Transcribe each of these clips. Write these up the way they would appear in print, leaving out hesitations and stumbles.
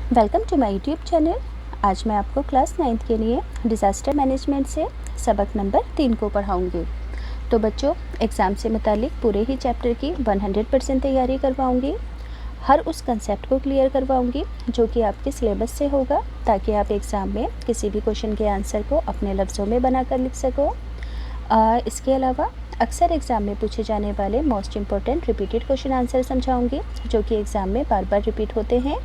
Welcome to my YouTube channel. आज मैं आपको क्लास 9th के लिए डिज़ास्टर मैनेजमेंट से सबक नंबर 3 को पढ़ाऊंगी। तो बच्चों, एग्ज़ाम से मुतालिक पूरे ही चैप्टर की 100% तैयारी करवाऊंगी। हर उस कंसेप्ट को क्लियर करवाऊंगी जो कि आपके सिलेबस से होगा, ताकि आप एग्ज़ाम में किसी भी क्वेश्चन के आंसर को अपने लफ्ज़ों में बनाकर लिख सको। इसके अलावा अक्सर एग्ज़ाम में पूछे जाने वाले most important repeated question answer समझाऊंगी, जो कि एग्ज़ाम में बार बार रिपीट होते हैं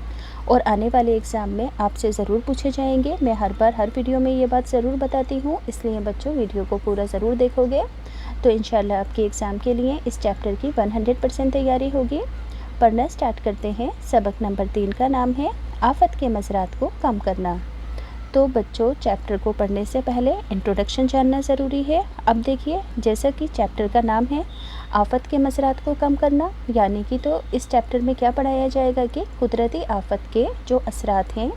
और आने वाले एग्ज़ाम में आपसे ज़रूर पूछे जाएंगे। मैं हर बार हर वीडियो में ये बात ज़रूर बताती हूँ, इसलिए बच्चों वीडियो को पूरा ज़रूर देखोगे तो इंशाल्लाह आपके एग्ज़ाम के लिए इस चैप्टर की 100% तैयारी होगी। पढ़ना स्टार्ट करते हैं। सबक नंबर 3 का नाम है आफत के मज़रात को कम करना। तो बच्चों, चैप्टर को पढ़ने से पहले इंट्रोडक्शन जानना ज़रूरी है। अब देखिए, जैसा कि चैप्टर का नाम है आफत के मज़रात को कम करना, यानी कि तो इस चैप्टर में क्या पढ़ाया जाएगा कि कुदरती आफत के जो असरात हैं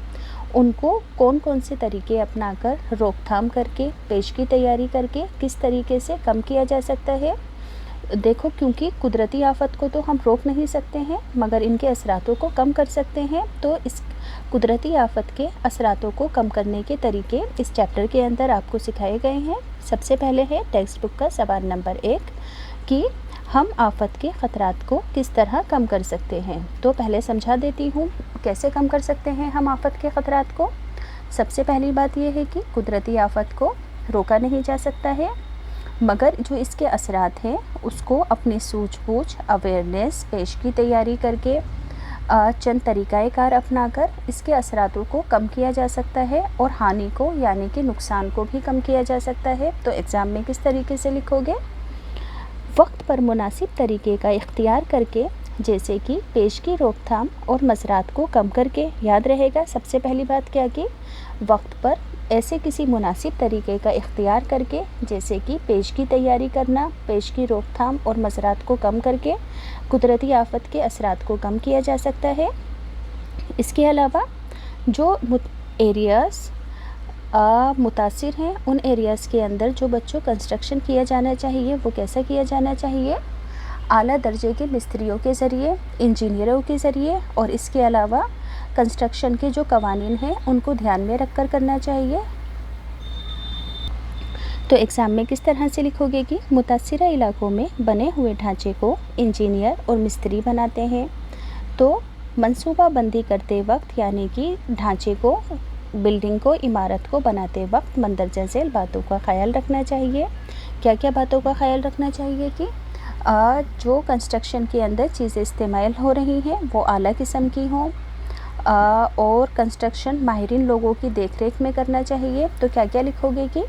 उनको कौन कौन से तरीके अपनाकर, रोकथाम करके, पेश की तैयारी करके किस तरीके से कम किया जा सकता है। देखो, क्योंकि कुदरती आफत को तो हम रोक नहीं सकते हैं, मगर इनके असरातों को कम कर सकते हैं। तो इस कुदरती आफत के असरातों को कम करने के तरीके इस चैप्टर के अंदर आपको सिखाए गए हैं। सबसे पहले है टेक्स्ट बुक का सवाल नंबर 1 कि हम आफत के ख़तरात को किस तरह कम कर सकते हैं। तो पहले समझा देती हूँ कैसे कम कर सकते हैं हम आफत के ख़तरात को। सबसे पहली बात यह है कि कुदरती आफत को रोका नहीं जा सकता है, मगर जो इसके असरात हैं उसको अपनी सूझबूझ, अवेयरनेस, पेश की तैयारी करके चंद तरीक़ाकार अपनाकर इसके असरातों को कम किया जा सकता है और हानि को, यानी कि नुकसान को भी कम किया जा सकता है। तो एग्ज़ाम में किस तरीके से लिखोगे? वक्त पर मुनासिब तरीके का इख्तियार करके, जैसे कि पेश की रोकथाम और मज़रात को कम करके। याद रहेगा सबसे पहली बात क्या कि वक्त पर ऐसे किसी मुनासिब तरीके का इख्तियार करके, जैसे कि पेश की तैयारी करना, पेश की रोकथाम और मज़रात को कम करके कुदरती आफत के असरात को कम किया जा सकता है। इसके अलावा जो एरियाज़ मुतासिर हैं, उन एरियाज़ के अंदर जो बच्चों कंस्ट्रक्शन किया जाना चाहिए वो कैसा किया जाना चाहिए? आला दर्जे के मिस्त्रियों के ज़रिए, इंजीनियरों के ज़रिए, और इसके अलावा कंस्ट्रक्शन के जो कवानीन हैं उनको ध्यान में रख कर करना चाहिए। तो एग्ज़ाम में किस तरह से लिखोगे कि मुतासिरा इलाकों में बने हुए ढांचे को इंजीनियर और मिस्त्री बनाते हैं। तो मंसूबा बंदी करते वक्त, यानी कि ढांचे को, बिल्डिंग को, इमारत को बनाते वक्त मंदरजा झेल बातों का ख़याल रखना चाहिए। क्या क्या बातों का ख़याल रखना चाहिए कि जो कंस्ट्रक्शन के अंदर चीज़ें इस्तेमाल हो रही हैं वो आला किस्म की हों, और कंस्ट्रक्शन माहिरीन लोगों की देखरेख में करना चाहिए। तो क्या क्या लिखोगे कि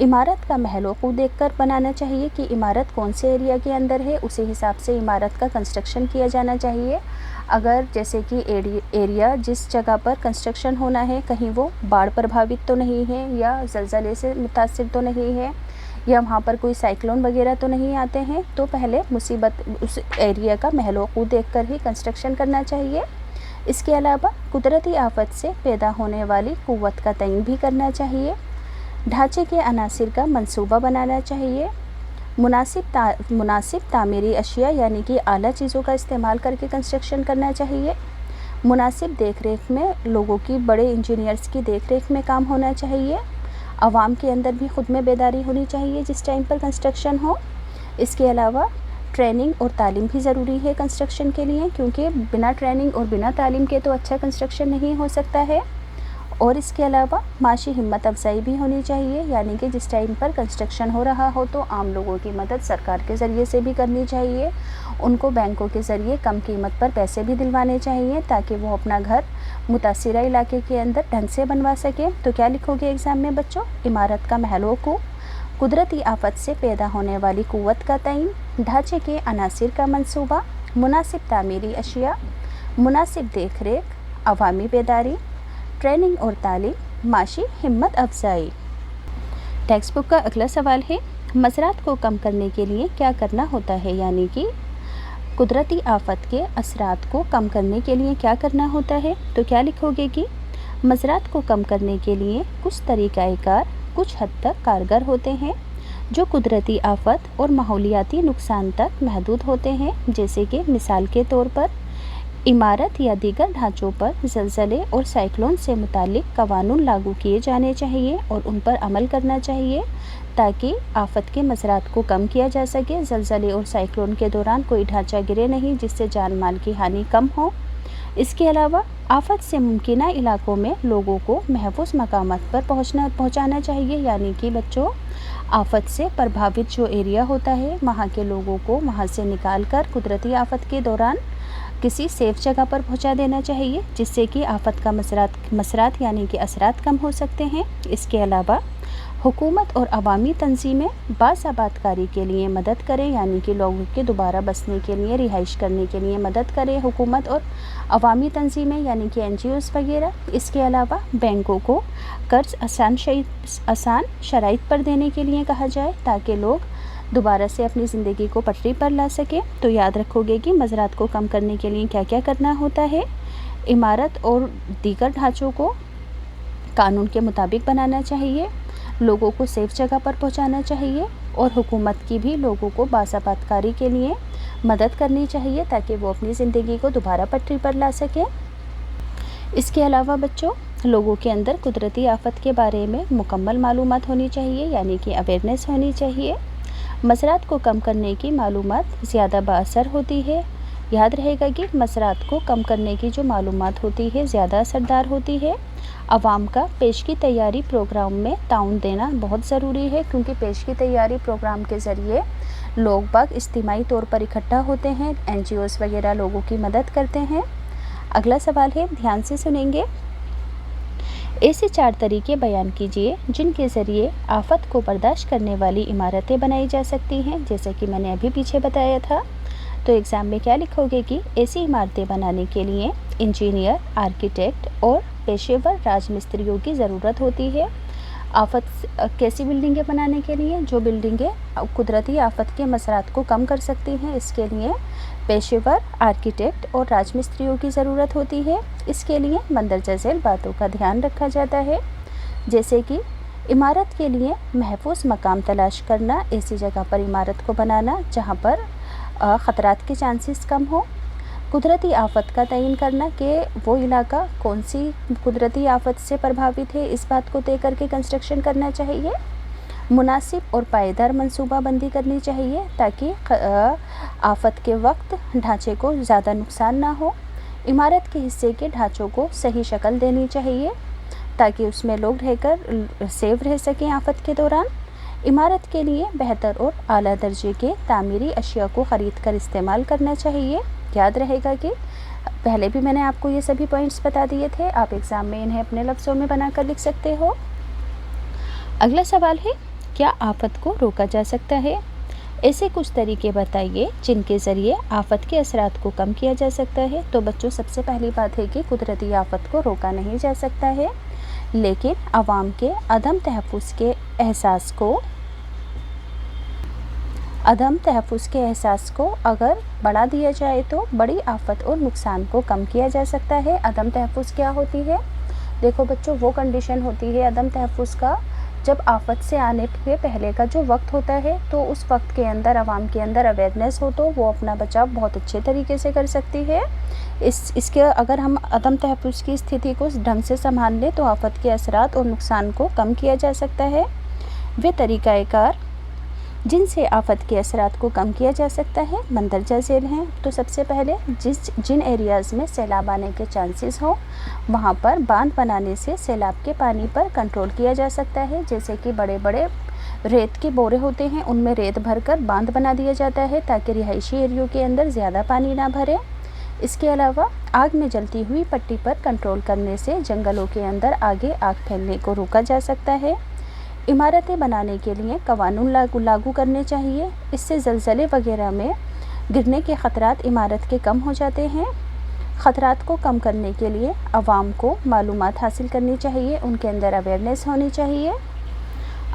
इमारत का महलों को देखकर बनाना चाहिए कि इमारत कौन से एरिया के अंदर है, उसी हिसाब से इमारत का कंस्ट्रक्शन किया जाना चाहिए। अगर जैसे कि एरिया जिस जगह पर कंस्ट्रक्शन होना है कहीं वो बाढ़ प्रभावित तो नहीं है, या ज़लज़ले से मुतासिर तो नहीं है, या वहाँ पर कोई साइक्लोन वगैरह तो नहीं आते हैं, तो पहले मुसीबत उस एरिया का महलों को देखकर ही कंस्ट्रक्शन करना चाहिए। इसके अलावा कुदरती आफत से पैदा होने वाली कुव्वत का तयन भी करना चाहिए। ढांचे के अनासिर का मंसूबा बनाना चाहिए। मुनासिब तामीरी अशिया, यानी कि आला चीज़ों का इस्तेमाल करके कंस्ट्रक्शन करना चाहिए। मुनासिब देखरेख में लोगों की, बड़े इंजीनियर्स की देखरेख में काम होना चाहिए। आवाम के अंदर भी ख़ुद में बेदारी होनी चाहिए जिस टाइम पर कंस्ट्रक्शन हो। इसके अलावा ट्रेनिंग और तालीम भी ज़रूरी है कंस्ट्रक्शन के लिए, क्योंकि बिना ट्रेनिंग और बिना तालीम के तो अच्छा कंस्ट्रक्शन नहीं हो सकता है। और इसके अलावा माशी हिम्मत अफजाई भी होनी चाहिए, यानी कि जिस टाइम पर कंस्ट्रक्शन हो रहा हो तो आम लोगों की मदद सरकार के ज़रिए से भी करनी चाहिए। उनको बैंकों के ज़रिए कम कीमत पर पैसे भी दिलवाने चाहिए, ताकि वो अपना घर मुतासिरा इलाके के अंदर ढंग से बनवा सकें। तो क्या लिखोगे एग्ज़ाम में बच्चों? इमारत का महलों को, कुदरती आफत से पैदा होने वाली कुव्वत का तयन, ढांचे के अनासिर का मंसूबा, मुनासिब तामीरी अशिया, मुनासिब देखरेख, अवामी बेदारी, ट्रेनिंग और तालीम, माशी हिम्मत अफजाई। टेक्स्ट बुक का अगला सवाल है मज़रात को कम करने के लिए क्या करना होता है, यानी कि कुदरती आफत के असरात को कम करने के लिए क्या करना होता है। तो क्या लिखोगे कि मज़रात को कम करने के लिए कुछ तरीक़ाकार कुछ हद तक कारगर होते हैं, जो कुदरती आफत और माहौलियाती नुकसान तक महदूद होते हैं। जैसे कि मिसाल के तौर पर इमारत या दीगर ढांचों पर ज़लज़ले और साइक्लोन से मुतालिक क़वानून लागू किए जाने चाहिए और उन पर अमल करना चाहिए ताकि आफत के मसरात को कम किया जा सके। ज़लज़ले और साइक्लोन के दौरान कोई ढांचा गिरे नहीं जिससे जान माल की हानि कम हो। इसके अलावा आफत से मुमकिना इलाकों में लोगों को महफूज मकामात पर पहुंचाना चाहिए, यानी कि बच्चों आफत से प्रभावित जो एरिया होता है वहाँ के लोगों को वहाँ से निकाल कर कुदरती आफत के दौरान किसी सेफ़ जगह पर पहुंचा देना चाहिए, जिससे कि आफत का मसरात यानी कि असरात कम हो सकते हैं। इसके अलावा हुकूमत और अवामी तंजीमें बाज़ाबातकारी के लिए मदद करें, यानी कि लोगों के दोबारा बसने के लिए, रिहाइश करने के लिए मदद करें हुकूमत और अवामी तंजीमें यानी कि NGOs वगैरह। इसके अलावा बैंकों को कर्ज आसान शराइत पर देने के लिए कहा जाए ताकि लोग दोबारा से अपनी ज़िंदगी को पटरी पर ला सकें। तो याद रखोगे कि मज़रात को कम करने के लिए क्या क्या करना होता है। इमारत और दीगर ढांचों को कानून के मुताबिक बनाना चाहिए, लोगों को सेफ़ जगह पर पहुंचाना चाहिए और हुकूमत की भी लोगों को बाज़ाबातकारी के लिए मदद करनी चाहिए ताकि वो अपनी ज़िंदगी को दोबारा पटरी पर ला सकें। इसके अलावा बच्चों लोगों के अंदर कुदरती आफत के बारे में मुकम्मल मालूमात होनी चाहिए, यानी कि अवेयरनेस होनी चाहिए। मसरात को कम करने की मालूमात ज़्यादा बाअसर होती है। याद रहेगा कि मसरात को कम करने की जो मालूमात होती है ज़्यादा असरदार होती है। आवाम का पेश की तैयारी प्रोग्राम में ताउन देना बहुत ज़रूरी है, क्योंकि पेश की तैयारी प्रोग्राम के ज़रिए लोग बाग इज्तिमाई तौर पर इकट्ठा होते हैं, NGOs वगैरह लोगों की मदद करते हैं। अगला सवाल है, ध्यान से सुनेंगे। ऐसे 4 तरीके बयान कीजिए जिनके ज़रिए आफत को बर्दाश्त करने वाली इमारतें बनाई जा सकती हैं, जैसे कि मैंने अभी पीछे बताया था। तो एग्ज़ाम में क्या लिखोगे कि ऐसी इमारतें बनाने के लिए इंजीनियर, आर्किटेक्ट और पेशेवर राजमिस्त्रियों की ज़रूरत होती है। आफत कैसी बिल्डिंगें बनाने के लिए, जो बिल्डिंगें कुदरती आफत के मसरात को कम कर सकती हैं, इसके लिए पेशेवर, आर्किटेक्ट और राजमिस्त्रियों की ज़रूरत होती है। इसके लिए मंदरजा झैल बातों का ध्यान रखा जाता है, जैसे कि इमारत के लिए महफूज मकाम तलाश करना, ऐसी जगह पर इमारत को बनाना जहाँ पर ख़तरात के चांसेस कम हो। कुदरती आफत का तयन करना कि वो इलाका कौन सी कुदरती आफत से प्रभावित है, इस बात को तय करके कंस्ट्रक्शन करना चाहिए। मुनासिब और पायदार मनसूबाबंदी करनी चाहिए ताकि आफत के वक्त ढांचे को ज़्यादा नुकसान ना हो। इमारत के हिस्से के ढांचों को सही शक्ल देनी चाहिए ताकि उसमें लोग रहकर सेफ रह सकें आफत के दौरान। इमारत के लिए बेहतर और आला दर्जे के तामीरी अशिया को ख़रीद कर इस्तेमाल करना चाहिए। याद रहेगा कि पहले भी मैंने आपको ये सभी पॉइंट्स बता दिए थे, आप एग्ज़ाम में इन्हें अपने लफ्ज़ों में बनाकर लिख सकते हो। अगला सवाल है, क्या आफत को रोका जा सकता है? ऐसे कुछ तरीके बताइए जिनके ज़रिए आफत के असरात को कम किया जा सकता है। तो बच्चों सबसे पहली बात है कि कुदरती आफत को रोका नहीं जा सकता है, लेकिन आवाम के अदम तहफ़्फ़ुज़ के एहसास को अगर बढ़ा दिया जाए तो बड़ी आफत और नुकसान को कम किया जा सकता है। अदम तहफ़्फ़ुज़ क्या होती है? देखो बच्चों, वो कंडीशन होती है अदम तहफ़्फ़ुज़ का जब आफत से आने के पहले का जो वक्त होता है, तो उस वक्त के अंदर आवाम के अंदर अवेयरनेस हो तो वो अपना बचाव बहुत अच्छे तरीके से कर सकती है। इसके अगर हम अदम तहफ़्फ़ुज़ की स्थिति को ढंग से संभाल लें तो आफत के असरात और नुकसान को कम किया जा सकता है। वे तरीक़ाकार जिनसे आफत के असरात को कम किया जा सकता है मंदरजा झैल हैं। तो सबसे पहले जिन एरियाज़ में सैलाब आने के चांसेस हो वहाँ पर बांध बनाने से सैलाब के पानी पर कंट्रोल किया जा सकता है। जैसे कि बड़े बड़े रेत के बोरे होते हैं, उनमें रेत भरकर बांध बना दिया जाता है ताकि रिहायशी एरियो के अंदर ज़्यादा पानी ना भरे। इसके अलावा आग में जलती हुई पट्टी पर कंट्रोल करने से जंगलों के अंदर आगे आग फैलने को रोका जा सकता है। इमारतें बनाने के लिए क़वानून लागू करने चाहिए, इससे ज़लज़ले वगैरह में गिरने के ख़तरात इमारत के कम हो जाते हैं। ख़तरात को कम करने के लिए आवाम को मालूमात हासिल करनी चाहिए, उनके अंदर अवेयरनेस होनी चाहिए।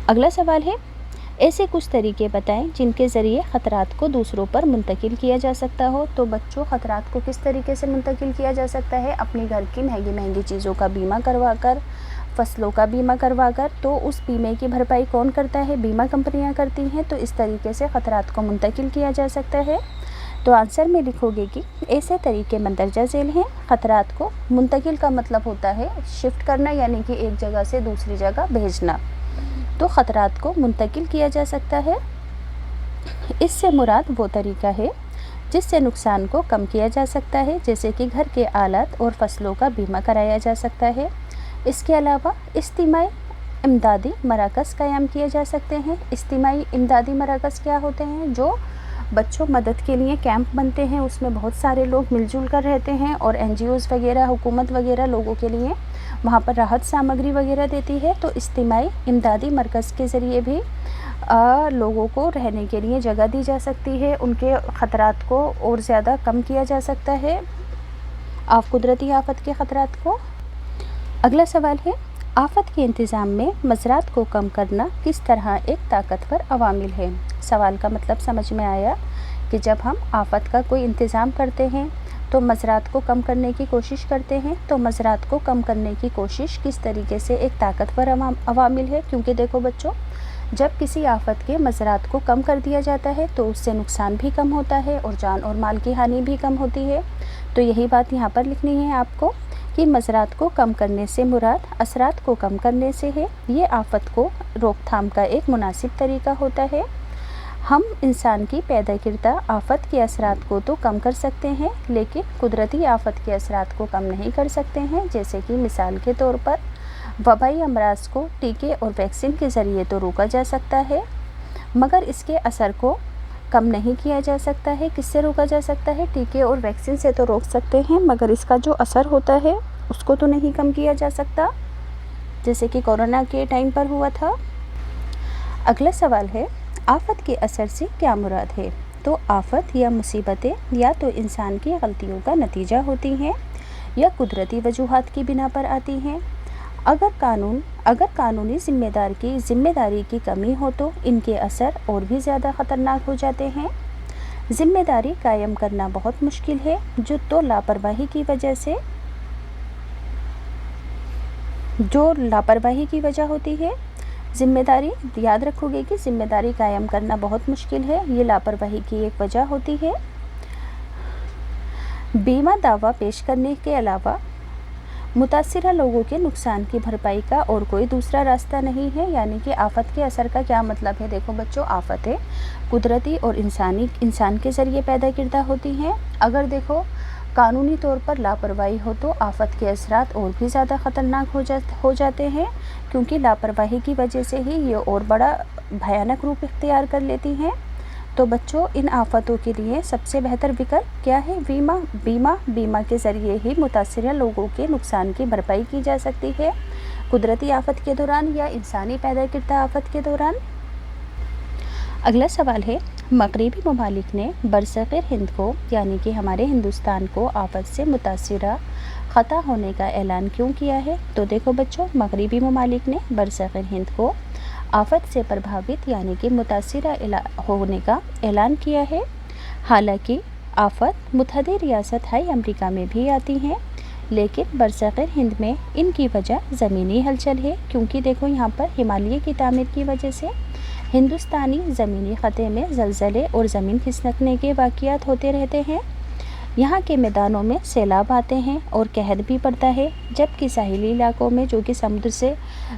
अगला सवाल है, ऐसे कुछ तरीके बताएं जिनके ज़रिए ख़तरात को दूसरों पर मुंतकिल किया जा सकता हो। तो बच्चों, ख़तरात को किस तरीके से मुंतकिल किया जा सकता है? अपनी घर की महंगी महंगी चीज़ों का बीमा करवाकर, फसलों का बीमा करवाकर। तो उस बीमे की भरपाई कौन करता है? बीमा कंपनियां करती हैं। तो इस तरीके से ख़तरात को मुंतकिल किया जा सकता है। तो आंसर में लिखोगे कि ऐसे तरीके मंदरजा झेल हैं। ख़तरात को मुंतकिल का मतलब होता है शिफ्ट करना, यानी कि एक जगह से दूसरी जगह भेजना। तो ख़तरात को मुंतकिल किया जा सकता है। इससे मुराद वो तरीका है जिससे नुकसान को कम किया जा सकता है, जैसे कि घर के आलात और फसलों का बीमा कराया जा सकता है। इसके अलावा इज्तिमाई इमदादी मराकज़ क़याम किए जा सकते हैं। इज्तिमाई इमदादी मराकज़ क्या होते हैं? जो बच्चों मदद के लिए कैंप बनते हैं, उसमें बहुत सारे लोग मिलजुल कर रहते हैं और NGOs वगैरह, हुकूमत वगैरह लोगों के लिए वहाँ पर राहत सामग्री वगैरह देती है। तो इज्तिमाई इमदादी मरकज़ के ज़रिए भी लोगों को रहने के लिए जगह दी जा सकती है, उनके ख़तरात को और ज़्यादा कम किया जा सकता है, कुदरती आफत के ख़तरात को। अगला सवाल है, आफत के इंतज़ाम में मज़रात को कम करना किस तरह एक ताकतवर अवामिल है। सवाल का मतलब समझ में आया कि जब हम आफत का कोई इंतज़ाम करते हैं तो मज़रात को कम करने की कोशिश करते हैं, तो मज़रात को कम करने की कोशिश किस तरीके से एक ताकतवर अवामिल है। क्योंकि देखो बच्चों, जब किसी आफत के मज़रात को कम कर दिया जाता है तो उससे नुकसान भी कम होता है और जान और माल की हानि भी कम होती है। तो यही बात यहाँ पर लिखनी है आपको कि मज़रात को कम करने से मुराद असरात को कम करने से है। ये आफत को रोकथाम का एक मुनासिब तरीका होता है। हम इंसान की पैदा किर्दा आफत के असरात को तो कम कर सकते हैं, लेकिन कुदरती आफत के असरात को कम नहीं कर सकते हैं। जैसे कि मिसाल के तौर पर वबाई अमराज को टीके और वैक्सीन के ज़रिए तो रोका जा सकता है, मगर इसके असर को कम नहीं किया जा सकता है। किससे रोका जा सकता है? टीके और वैक्सीन से तो रोक सकते हैं, मगर इसका जो असर होता है उसको तो नहीं कम किया जा सकता, जैसे कि कोरोना के टाइम पर हुआ था। अगला सवाल है, आफत के असर से क्या मुराद है। तो आफत या मुसीबतें या तो इंसान की गलतियों का नतीजा होती हैं या कुदरती वजूहात की बिना पर आती हैं। अगर कानूनी ज़िम्मेदारी की कमी हो तो इनके असर और भी ज़्यादा ख़तरनाक हो जाते हैं। ज़िम्मेदारी कायम करना बहुत मुश्किल है, जो लापरवाही की वजह होती है। ज़िम्मेदारी याद रखोगे कि ज़िम्मेदारी कायम करना बहुत मुश्किल है, ये लापरवाही की एक वजह होती है। बीमा दावा पेश करने के अलावा मुतासिरा लोगों के नुकसान की भरपाई का और कोई दूसरा रास्ता नहीं है। यानी कि आफत के असर का क्या मतलब है? देखो बच्चों, आफतें कुदरती और इंसान के ज़रिए पैदा किर्दा होती हैं। अगर देखो कानूनी तौर पर लापरवाही हो तो आफत के असरात और भी ज़्यादा ख़तरनाक हो जाते हैं, क्योंकि लापरवाही की वजह से ही ये और बड़ा भयानक रूप इख्तियार कर लेती हैं। तो बच्चों, इन आफतों के लिए सबसे बेहतर विकल्प क्या है? बीमा के ज़रिए ही मुतासिर लोगों के नुकसान की भरपाई की जा सकती है, कुदरती आफत के दौरान या इंसानी पैदा किर्दा आफत के दौरान। अगला सवाल है, मगरबी ममालिक ने बरसग़ीर हिंद को यानी कि हमारे हिंदुस्तान को आफत से मुतासिरा ख़ता होने का ऐलान क्यों किया है। तो देखो बच्चों, मगरबी ममालिक ने बरसग़ीर हिंद को आफत से प्रभावित यानी कि मुतासिरा होने का ऐलान किया है। हालांकि आफत मुतहदी रियासत हाई अमेरिका में भी आती हैं, लेकिन बरसग़ीर हिंद में इनकी वजह ज़मीनी हलचल है। क्योंकि देखो यहाँ पर हिमालय की तामीर की वजह से हिंदुस्तानी ज़मीनी ख़त्े में ज़लज़ले और ज़मीन खिसकने के वाक़यात होते रहते हैं। यहाँ के मैदानों में सैलाब आते हैं और कहर भी पड़ता है, जबकि साहिली इलाकों में जो कि समुद्र से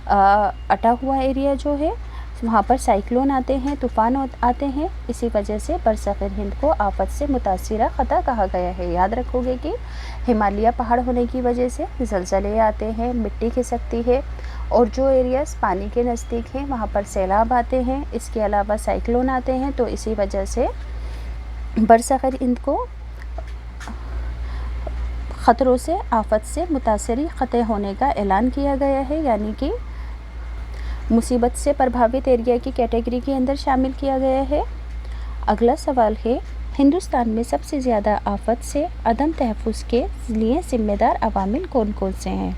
अटा हुआ एरिया जो है वहाँ पर साइक्लोन आते हैं, तूफ़ान आते हैं। इसी वजह से बरसग़ीर हिंद को आफत से मुतासिरा ख़ता कहा गया है। याद रखोगे कि हिमालय पहाड़ होने की वजह से ज़लज़ले आते हैं, मिट्टी खिसकती है, और जो एरियाज़ पानी के नज़दीक हैं वहाँ पर सैलाब आते हैं। इसके अलावा साइक्लोन आते हैं। तो इसी वजह से बरसग़ीर हिंद को ख़तरों से आफत से मुतासरी ख़ते होने का ऐलान किया गया है, यानी कि मुसीबत से प्रभावित एरिया की कैटेगरी के अंदर शामिल किया गया है। अगला सवाल है, हिंदुस्तान में सबसे ज़्यादा आफत से अदम तहफ़्फ़ुज़ के लिए ज़िम्मेदार अवामिल कौन कौन से हैं।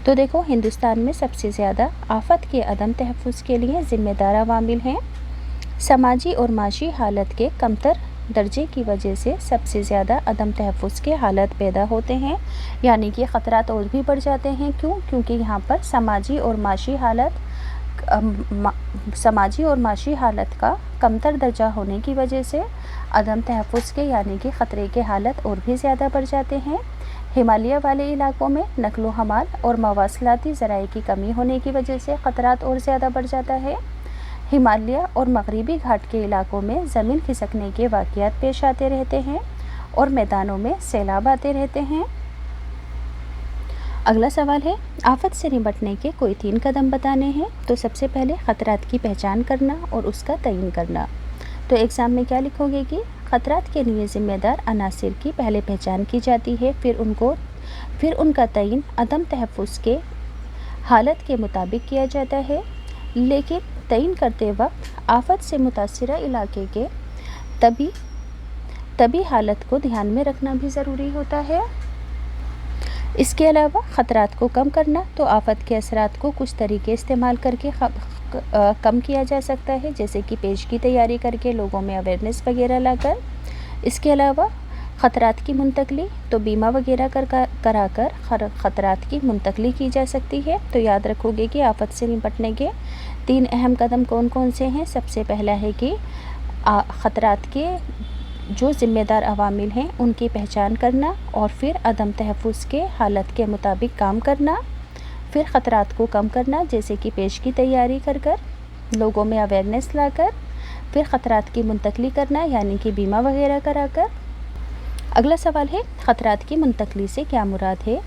तो देखो, हिंदुस्तान में सबसे ज़्यादा आफत के अदम तहफ़्फ़ुज़ के लिए ज़िम्मेदार अवामिल हैं। समाजी और माशी हालत के कमतर दर्जे की वजह से सबसे ज़्यादा अदम तहफ़्फ़ुज़ के हालत पैदा होते हैं, यानी कि ख़तरात और भी बढ़ जाते हैं। क्योंकि यहाँ पर समाजी और माशी हालत समाजी और माशी हालत का कमतर दर्जा होने की वजह से अदम तहफ़्फ़ुज़ के यानी कि ख़तरे के हालत और भी ज़्यादा बढ़ जाते हैं। हिमालय वाले इलाकों में नक़्ल व हमाल और मवासलाती ज़राए की कमी होने की वजह से ख़तरात और ज़्यादा बढ़ जाता है। हिमालय और मगरिबी घाट के इलाकों में ज़मीन खिसकने के वाक़यात पेश आते रहते हैं और मैदानों में सैलाब आते रहते हैं। अगला सवाल है, आफत से निपटने के कोई 3 कदम बताने हैं। तो सबसे पहले ख़तरात की पहचान करना और उसका तयन करना। तो एग्ज़ाम में क्या लिखोगे कि ख़तरात के लिए ज़िम्मेदार अनासिर की पहले पहचान की जाती है, फिर उनका तयन अदम तहफ़्फ़ुज़ के हालत के मुताबिक किया जाता है। लेकिन तयन करते वक्त आफत से मुतासिरा इलाके के तभी हालत को ध्यान में रखना भी ज़रूरी होता है। इसके अलावा ख़तरात को कम करना, तो आफत के असरात को कुछ तरीके इस्तेमाल करके कम किया जा सकता है, जैसे कि पेश की तैयारी करके, लोगों में अवेयरनेस वगैरह लाकर। इसके अलावा ख़तरात की मुंतकली, तो बीमा वगैरह कराकर ख़तरात की मुंतकली की जा सकती है। तो याद रखोगे कि आफत से निपटने के 3 अहम कदम कौन कौन से हैं। सबसे पहला है कि ख़तरात के जो ज़िम्मेदार अवामिल हैं उनकी पहचान करना और फिर अदम तहफ़्फ़ुज़ के हालत के मुताबिक काम करना। फिर ख़तरात को कम करना, जैसे कि पेश की तैयारी कर लोगों में अवेयरनेस लाकर। फिर ख़तरात की मुंतकली करना, यानी कि बीमा वगैरह कराकर। अगला सवाल है, ख़तरात की मुंतकली से क्या मुराद है,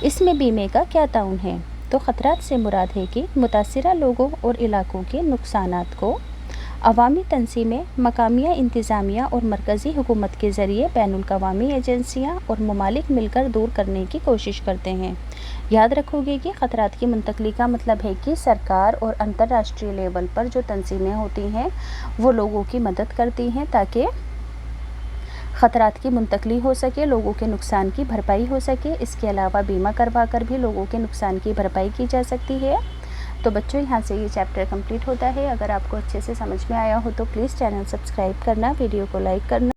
इसमें बीमे का क्या ताउन है। तो ख़तरात से मुराद है कि मुतासिरा लोगों और इलाकों के नुकसानात को अवामी तंजीमें, मकामिया इंतज़ामिया और मरकज़ी हुकूमत के ज़रिए बैनुल-अक़वामी एजेंसियाँ और ममालिक मिलकर दूर करने की कोशिश करते हैं। याद रखोगे कि ख़तरात की मुंतकली का मतलब है कि सरकार और अंतर्राष्ट्रीय लेवल पर जो तंजीमें होती हैं वो लोगों की मदद करती हैं ताकि ख़तरात की मुंतकली हो सके, लोगों के नुकसान की भरपाई हो सके। इसके अलावा बीमा करवा कर भी लोगों के नुकसान की भरपाई की जा सकती है। तो बच्चों, यहाँ से ये चैप्टर कंप्लीट होता है। अगर आपको अच्छे से समझ में आया हो तो प्लीज़ चैनल सब्सक्राइब करना, वीडियो को लाइक करना।